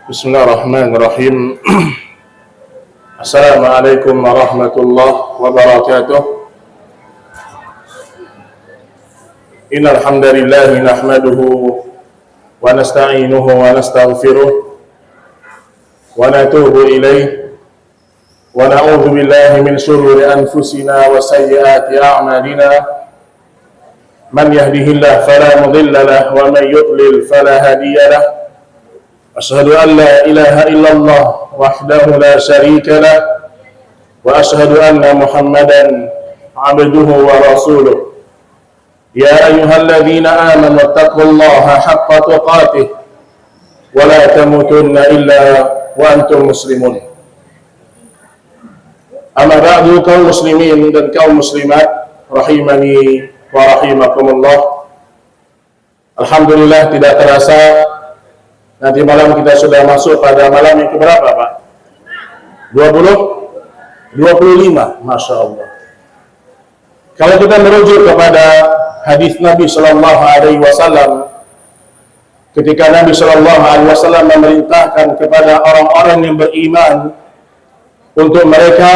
Bismillahirrahmanirrahim. Assalamualaikum warahmatullahi wabarakatuh. Innal hamdalillah nahmaduhu wa nasta'inuhu wa nastaghfiruh wa natubu ilayh wa na'udzu billahi min shururi anfusina wa sayyiati a'malina. Man yahdihillahu fala mudilla lahu wa man yudlil fala hadiya lahu. Asyhadu an la ilaha illallah wahdahu la syarika lah wa asyhadu anna Muhammadan abduhu wa rasuluh. Ya ayyuhalladzina amanu taqullaha haqqa tuqatih wa la tamutunna illa wa antum muslimun. Amma ba'du, kaum muslimin dan kaum muslimat rahimani wa rahimakumullah. Alhamdulillah, tidak terasa nanti malam kita sudah masuk pada malam yang keberapa, Pak? 25, Masya Allah. Kalau kita merujuk kepada hadis Nabi Sallallahu Alaihi Wasallam, ketika Nabi Sallallahu Alaihi Wasallam memerintahkan kepada orang-orang yang beriman untuk mereka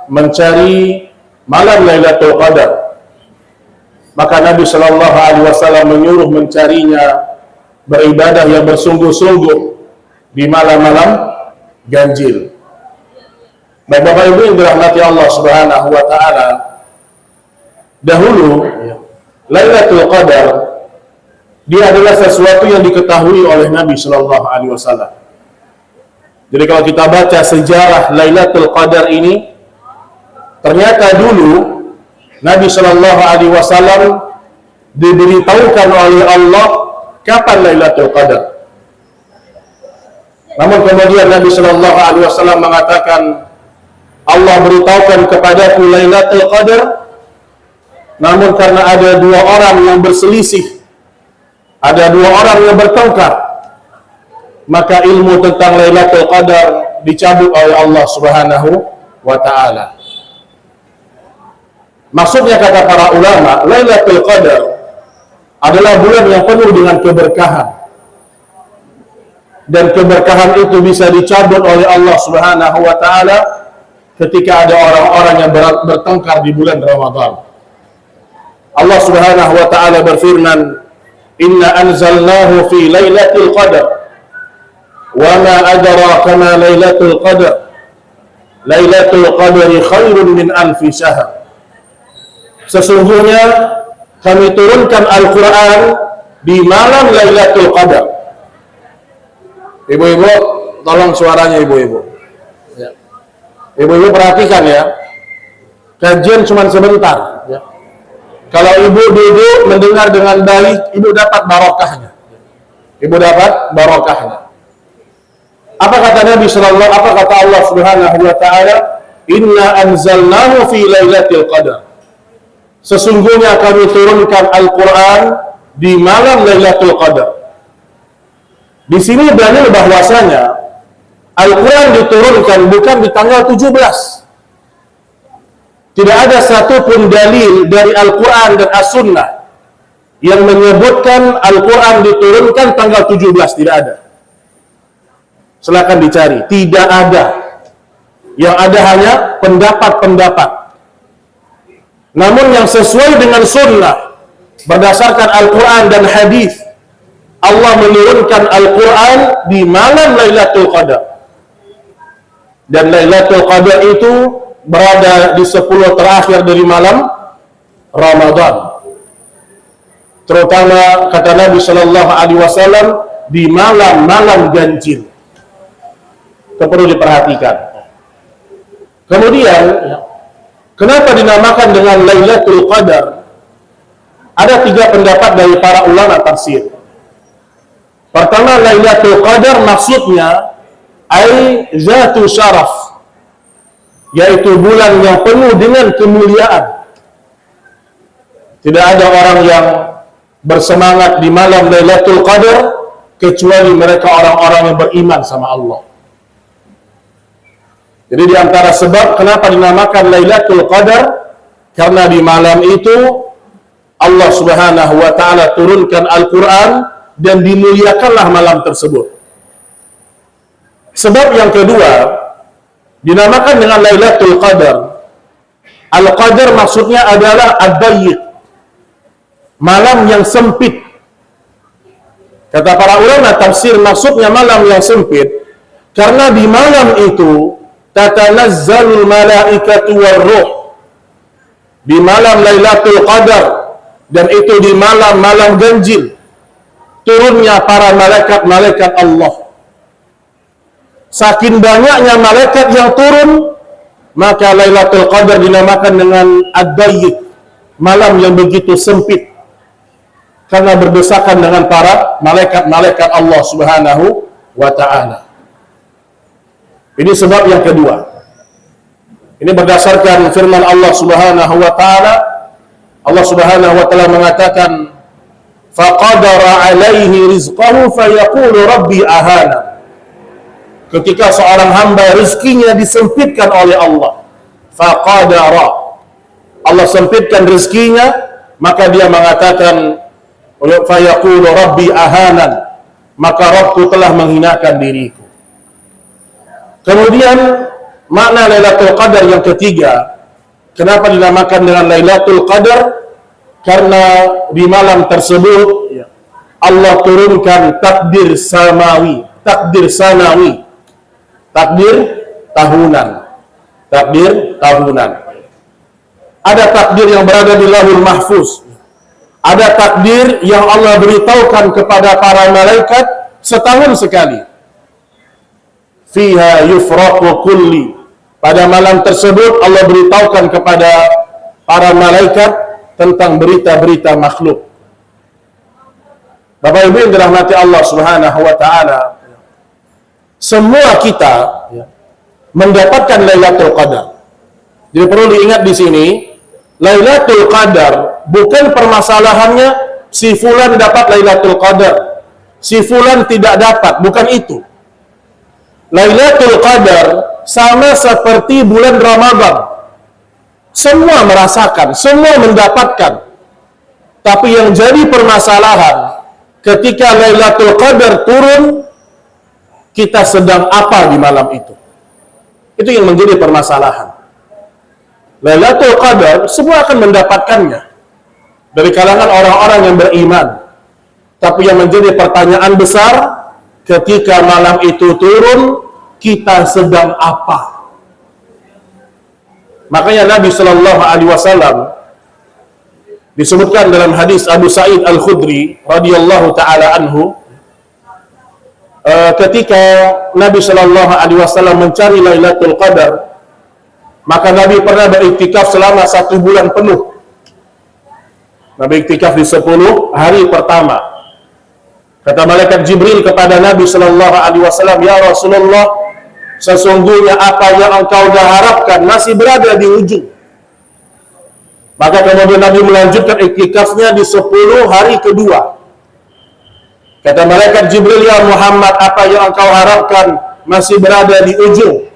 mencari malam Lailatul Qadar, maka Nabi Sallallahu Alaihi Wasallam menyuruh mencarinya, beribadah yang bersungguh-sungguh di malam-malam ganjil. Bapak Ibu yang dirahmati Allah Subhanahu wa taala, dahulu Lailatul Qadar dia adalah sesuatu yang diketahui oleh Nabi Sallallahu Alaihi Wasallam. Jadi kalau kita baca sejarah Lailatul Qadar ini, ternyata dulu Nabi Sallallahu Alaihi Wasallam diberitahukan oleh Allah kapan Lailatul Qadar. Namun kemudian Nabi Sallallahu Alaihi Wasallam mengatakan, Allah beritahukan kepadaku Lailatul Qadar, namun karena ada dua orang yang berselisih, ada dua orang yang bertengkar, maka ilmu tentang Lailatul Qadar dicabut oleh Allah Subhanahu wa taala. Maksudnya, kata para ulama, Lailatul Qadar adalah bulan yang penuh dengan keberkahan, dan keberkahan itu bisa dicabut oleh Allah Subhanahu wa taala ketika ada orang-orang yang bertengkar di bulan Ramadan. Allah Subhanahu wa taala berfirman, "Inna anzalnahu fi Lailatul Qadar wa ma adraka ma Lailatul Qadar. Lailatul Qadri khairun min alfi syahr." Sesungguhnya kami turunkan Al-Quran di malam Lailatul Qadar. Ibu-ibu, tolong suaranya ibu-ibu. Ya. Ibu-ibu perhatikan ya, kajian cuma sebentar. Ya. Kalau ibu duduk mendengar dengan baik, ibu dapat barokahnya. Ibu dapat barokahnya. Apa kata Nabi Sallallahu? Apa kata Allah Subhanahu Wa Taala? Inna anzalnahu fi Lailatul Qadar. Sesungguhnya kami turunkan Al-Quran di malam Lailatul Qadar. Di sini dalil bahwasanya Al-Quran diturunkan bukan di tanggal 17. Tidak ada satupun dalil dari Al-Quran dan As-Sunnah yang menyebutkan Al-Quran diturunkan tanggal 17. Tidak ada. Silakan dicari. Tidak ada. Yang ada hanya pendapat-pendapat. Namun yang sesuai dengan sunnah, berdasarkan Al-Quran dan hadis, Allah menurunkan Al-Quran di malam Lailatul Qadar. Dan Lailatul Qadar itu berada di 10 terakhir dari malam Ramadan. Terutama kata Nabi Sallallahu Alaihi Wasallam di malam-malam ganjil. Itu perlu diperhatikan. Kemudian, kenapa dinamakan dengan Lailatul Qadar? Ada 3 pendapat dari para ulama tafsir. Pertama, Lailatul Qadar maksudnya ai zatu syaraf, yaitu bulan yang penuh dengan kemuliaan. Tidak ada orang yang bersemangat di malam Lailatul Qadar kecuali mereka orang-orang yang beriman sama Allah. Jadi di antara sebab kenapa dinamakan Lailatul Qadar, karena di malam itu Allah Subhanahu wa taala turunkan Al-Qur'an dan dimuliakanlah malam tersebut. Sebab yang kedua dinamakan dengan Lailatul Qadar. Al-Qadar maksudnya adalah ad-dayyiq, malam yang sempit. Kata para ulama tafsir, maksudnya malam yang sempit karena di malam itu tatanazzalul malaikatu war-ruh. Di malam Lailatul Qadar, dan itu di malam-malam ganjil, turunnya para malaikat-malaikat Allah. Saking banyaknya malaikat yang turun, maka Lailatul Qadar dinamakan dengan ad-dayyiq, malam yang begitu sempit, karena berdesakan dengan para malaikat-malaikat Allah Subhanahu wa ta'ala. Ini sebab yang kedua. Ini berdasarkan firman Allah Subhanahu wa ta'ala. Allah Subhanahu wa ta'ala mengatakan, faqadara alaihi rizqahu fayaqulu rabbi ahana. Ketika seorang hamba rezekinya disempitkan oleh Allah, faqadara, Allah sempitkan rezekinya, maka dia mengatakan, fayaqulu rabbi ahanan, maka Rabbku telah menghinakan diriku. Kemudian makna Lailatul Qadar yang ketiga, kenapa dinamakan dengan Lailatul Qadar? Karena di malam tersebut Allah turunkan takdir samawi, takdir sanawi, takdir tahunan, takdir tahunan. Ada takdir yang berada di Lauhul Mahfuz, ada takdir yang Allah beritahukan kepada para malaikat setahun sekali. Fiha yufraqu kulli, pada malam tersebut Allah beritahukan kepada para malaikat tentang berita-berita makhluk. Bapak Ibu yang dirahmati Allah Subhanahu wa ta'ala, semua kita mendapatkan Lailatul Qadar. Jadi perlu diingat di sini, Lailatul Qadar bukan permasalahannya si fulan dapat Lailatul Qadar, si fulan tidak dapat, bukan itu. Lailatul Qadar sama seperti bulan Ramadan. Semua merasakan, semua mendapatkan. Tapi yang jadi permasalahan, ketika Lailatul Qadar turun, kita sedang apa di malam itu? Itu yang menjadi permasalahan. Lailatul Qadar, semua akan mendapatkannya dari kalangan orang-orang yang beriman. Tapi yang menjadi pertanyaan besar, ketika malam itu turun, kita sedang apa? Makanya Nabi Shallallahu Alaihi Wasallam disebutkan dalam hadis Abu Sa'id Al-Khudri radhiyallahu taala anhu, ketika Nabi Shallallahu Alaihi Wasallam mencari Lailatul Qadar, maka Nabi pernah beriktikaf selama 1 bulan penuh. Nabi iktikaf di 10 hari pertama. Kata malaikat Jibril kepada Nabi Shallallahu Alaihi Wasallam, ya Rasulullah, sesungguhnya apa yang engkau dah harapkan masih berada di ujung. Maka kemudian Nabi melanjutkan iktikafnya di 10 hari kedua. Kata malaikat Jibril, ya Muhammad, apa yang engkau harapkan masih berada di ujung.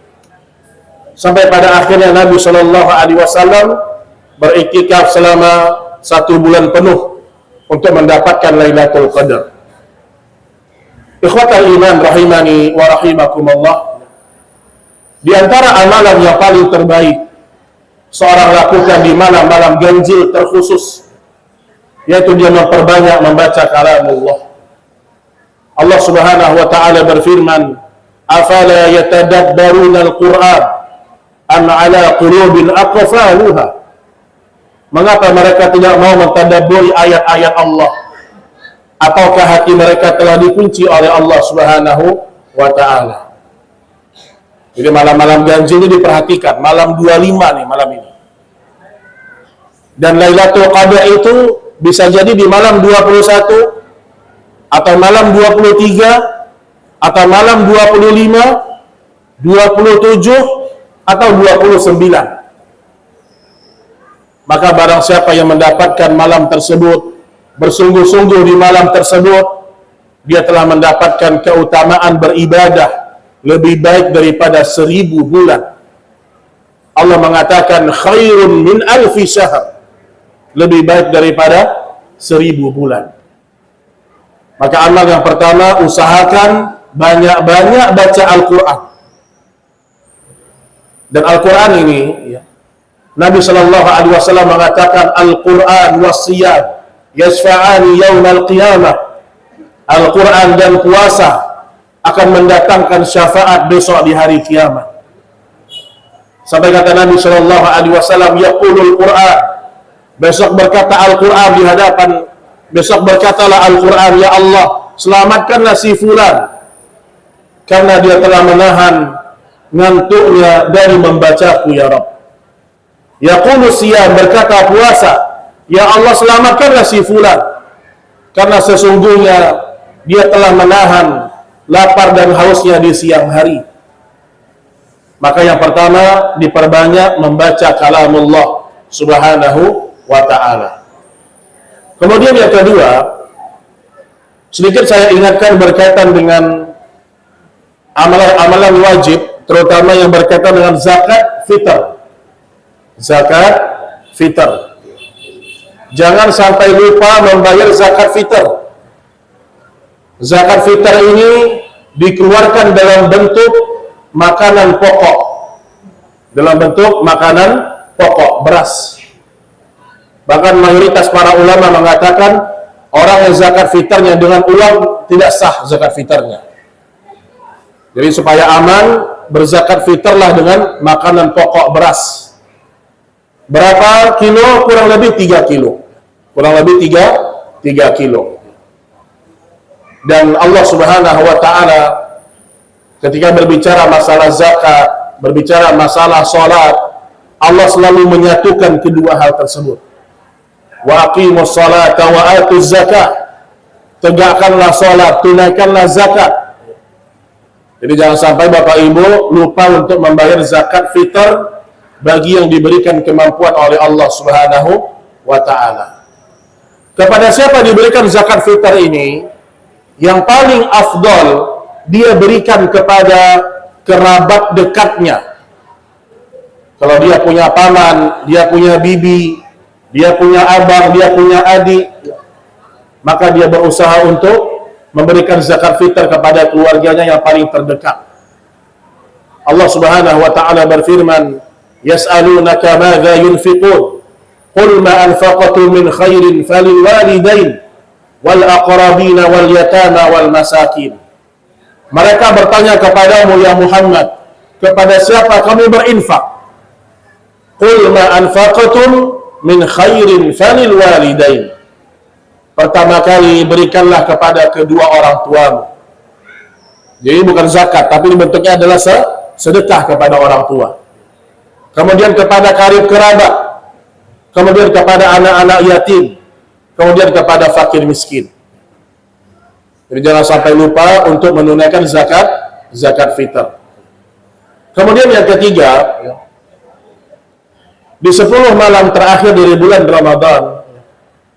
Sampai pada akhirnya Nabi Shallallahu Alaihi Wasallam beriktikaf selama 1 bulan penuh untuk mendapatkan Lailatul Qadar. Ikhwatal iman rahimani wa rahimakumullah, di antara amalan yang paling terbaik seorang lakukan di malam-malam ganjil terkhusus, yaitu dia memperbanyak membaca kalamullah. Allah Subhanahu wa ta'ala berfirman, afala yatadabbaruna al-Qur'an am ala qulubin aqfaluha. Mengapa mereka tidak mau mentadabburi ayat-ayat Allah? Ataukah hati mereka telah dikunci oleh Allah Subhanahu wa ta'ala? Jadi malam-malam ganjil ini diperhatikan, malam 25 nih malam ini. Dan Lailatul Qadar itu bisa jadi di malam 21 atau malam 23 atau malam 25, 27 atau 29. Maka barang siapa yang mendapatkan malam tersebut, bersungguh-sungguh di malam tersebut, dia telah mendapatkan keutamaan beribadah lebih baik daripada 1000 bulan. Allah mengatakan khairun min alfi syahr, lebih baik daripada 1000 bulan. Maka amal yang pertama, usahakan banyak-banyak baca Al-Quran. Dan Al-Quran ini, ya, Nabi Shallallahu Alaihi Wasallam mengatakan Al-Quran wasiyam yasfa'ani yaumal qiyamah. Al-Quran dan puasa akan mendatangkan syafaat besok di hari kiamat. Sampai kata Nabi Shallallahu Alaihi Wasallam, yaqulul Quran, besok berkata Al-Quran di hadapan, besok berkatalah Al-Quran, ya Allah, selamatkanlah si fulan karena dia telah menahan ngantuknya dari membacaku ya Rabb. Yaqulu siyam, berkata puasa, ya Allah, selamatkanlah si fulan karena sesungguhnya dia telah menahan lapar dan hausnya di siang hari. Maka yang pertama, diperbanyak membaca kalamullah subhanahu wa ta'ala. Kemudian yang kedua, sedikit saya ingatkan berkaitan dengan amalan-amalan wajib, terutama yang berkaitan dengan zakat fitr. Zakat fitr. Jangan sampai lupa membayar zakat fitr. Zakat fitr ini dikeluarkan dalam bentuk makanan pokok. Dalam bentuk makanan pokok, beras. Bahkan mayoritas para ulama mengatakan orang yang zakat fitrnya dengan uang tidak sah zakat fitrnya. Jadi supaya aman, berzakat fitrlah dengan makanan pokok beras. Berapa kilo? Kurang lebih 3 kilo. Kurang lebih 3 kilo. Dan Allah Subhanahu wa ta'ala ketika berbicara masalah zakat, berbicara masalah sholat, Allah selalu menyatukan kedua hal tersebut. Wa aqimus sholata wa atuz zakat. Tegakkanlah sholat, tunaikanlah zakat. Jadi jangan sampai Bapak Ibu lupa untuk membayar zakat fitr bagi yang diberikan kemampuan oleh Allah Subhanahu wa ta'ala. Kepada siapa diberikan zakat fitr ini? Yang paling afdol dia berikan kepada kerabat dekatnya. Kalau dia punya paman, dia punya bibi, dia punya abang, dia punya adik, maka dia berusaha untuk memberikan zakat fitr kepada keluarganya yang paling terdekat. Allah Subhanahu wa ta'ala berfirman, yas'alunaka madza yunfiqun qul ma anfaqtum min khairin falil walidain wal aqrabina wal yatama wal masakin. Mereka bertanya kepadamu ya Muhammad, kepada siapa kamu berinfak? Qul ma anfaqtum min khairin falil walidain. Pertama kali berikanlah kepada kedua orang tuamu. Jadi bukan zakat, tapi bentuknya adalah sedekah kepada orang tua. Kemudian kepada karib kerabat. Kemudian kepada anak-anak yatim. Kemudian kepada fakir miskin. Jadi jangan sampai lupa untuk menunaikan zakat fitr. Kemudian yang ketiga, di 10 malam terakhir dari bulan Ramadan,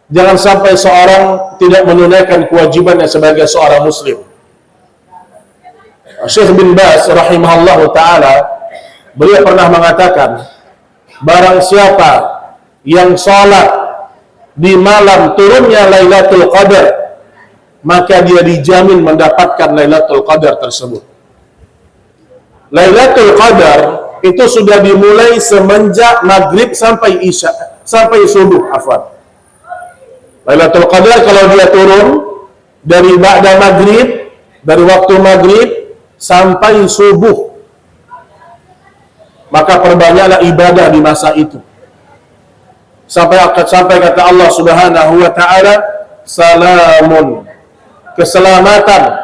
jangan sampai seorang tidak menunaikan kewajibannya sebagai seorang muslim. Syekh bin Baz rahimahullah ta'ala, beliau pernah mengatakan, barang siapa yang salat di malam turunnya Lailatul Qadar, maka dia dijamin mendapatkan Lailatul Qadar tersebut. Lailatul Qadar itu sudah dimulai semenjak maghrib sampai isya, sampai subuh, afwan. Lailatul Qadar kalau dia turun dari ba'da maghrib, dari waktu maghrib sampai subuh, maka perbanyaklah ibadah di masa itu. Sampai kata Allah Subhanahu wa ta'ala, salamun, keselamatan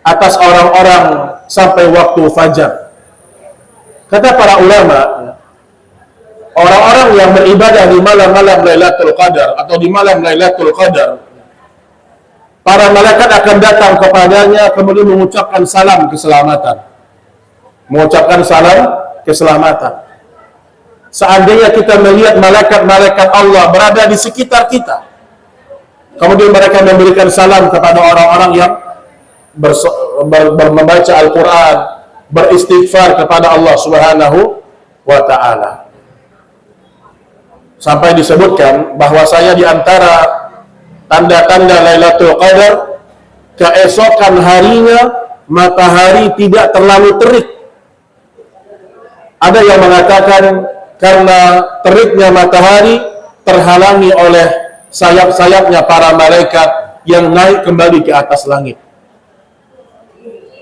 atas orang-orang sampai waktu fajar. Kata para ulama, orang-orang yang beribadah di malam-malam Lailatul Qadar atau di malam Lailatul Qadar, para malaikat akan datang kepadanya kemudian mengucapkan salam keselamatan. Mengucapkan salam keselamatan. Seandainya kita melihat malaikat-malaikat Allah berada di sekitar kita, kemudian mereka memberikan salam kepada orang-orang yang membaca Al-Quran, beristighfar kepada Allah Subhanahu wa ta'ala. Sampai disebutkan bahwasanya di antara tanda-tanda Lailatul Qadar keesokan harinya matahari tidak terlalu terik. Ada yang mengatakan karena teriknya matahari terhalangi oleh sayap-sayapnya para malaikat yang naik kembali ke atas langit.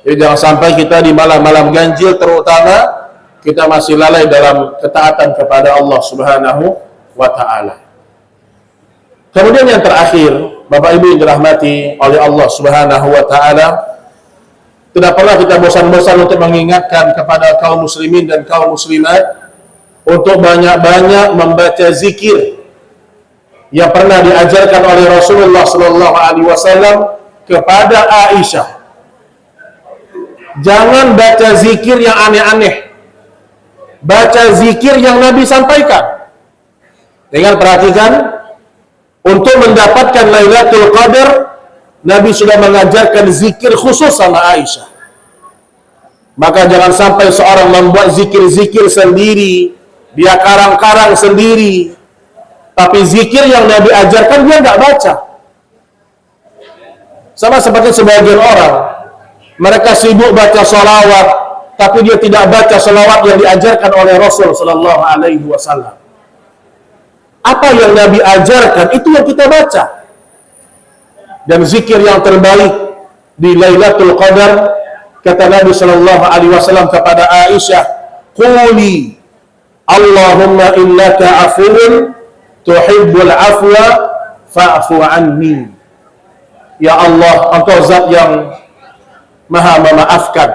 Jadi jangan sampai kita di malam-malam ganjil terutama kita masih lalai dalam ketaatan kepada Allah Subhanahu wa ta'ala. Kemudian yang terakhir, Bapak Ibu yang dirahmati oleh Allah Subhanahu wa ta'ala, tidak pernah kita bosan-bosan untuk mengingatkan kepada kaum muslimin dan kaum muslimat untuk banyak-banyak membaca zikir yang pernah diajarkan oleh Rasulullah SAW kepada Aisyah. Jangan baca zikir yang aneh-aneh, baca zikir yang Nabi sampaikan. Dengan perhatikan, untuk mendapatkan Lailatul Qadar, Nabi sudah mengajarkan zikir khusus sama Aisyah. Maka jangan sampai seorang membuat zikir-zikir sendiri, dia karang-karang sendiri, tapi zikir yang Nabi ajarkan dia nggak baca. Sama seperti sebagian orang, mereka sibuk baca sholawat, tapi dia tidak baca sholawat yang diajarkan oleh Rasul Sallallahu Alaihi Wasallam. Apa yang Nabi ajarkan itu yang kita baca. Dan zikir yang terbaik di Lailatul Qadar, kata Nabi Sallallahu Alaihi Wasallam kepada Aisyah, "Quli Allahumma innaka afuwun tuhibbul afwa fa'fu anni." Ya Allah, Engkau zat yang Maha memaafkan.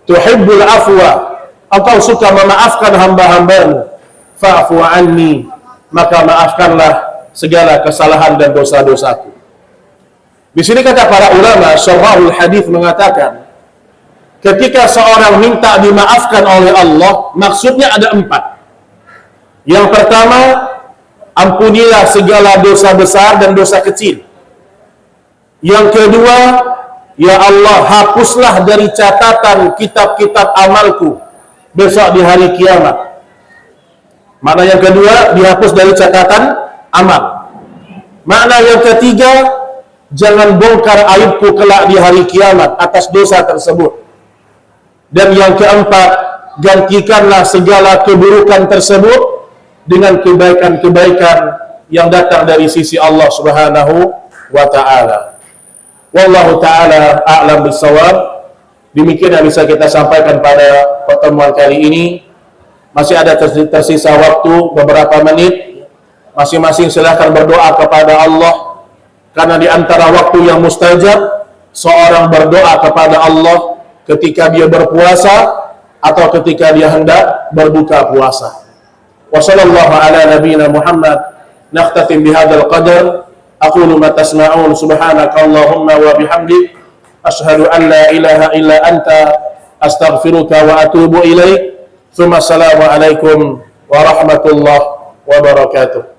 Tuhibbul afwa, Engkau suka memaafkan hamba-hambamu. Fa'fu anni, maka maafkanlah segala kesalahan dan dosa-dosaku. Di sini kata para ulama, syarahul hadis mengatakan, ketika seorang minta dimaafkan oleh Allah, maksudnya ada 4. Yang pertama, ampunilah segala dosa besar dan dosa kecil. Yang kedua, ya Allah, hapuslah dari catatan kitab-kitab amalku besok di hari kiamat. Makna yang kedua, dihapus dari catatan amal. Makna yang ketiga, jangan bongkar aibku kelak di hari kiamat atas dosa tersebut. Dan yang keempat, gantikanlah segala keburukan tersebut dengan kebaikan-kebaikan yang datang dari sisi Allah Subhanahu wa ta'ala. Wallahu ta'ala a'lam bissawab. Demikian yang bisa kita sampaikan pada pertemuan kali ini. Masih ada tersisa waktu beberapa menit. Masing-masing silahkan berdoa kepada Allah. Karena di antara waktu yang mustajab, seorang berdoa kepada Allah ketika dia berpuasa atau ketika dia hendak berbuka puasa. Wa sallallahu ala nabiyyina Muhammad. Nakhtatim bihadzal qadar. Aqulu ma tasma'un, subhanaka Allahumma wa bihamdik, asyhadu an la ilaha illa anta, astaghfiruka wa atubu ilaik. Assalamualaikum warahmatullahi wabarakatuh.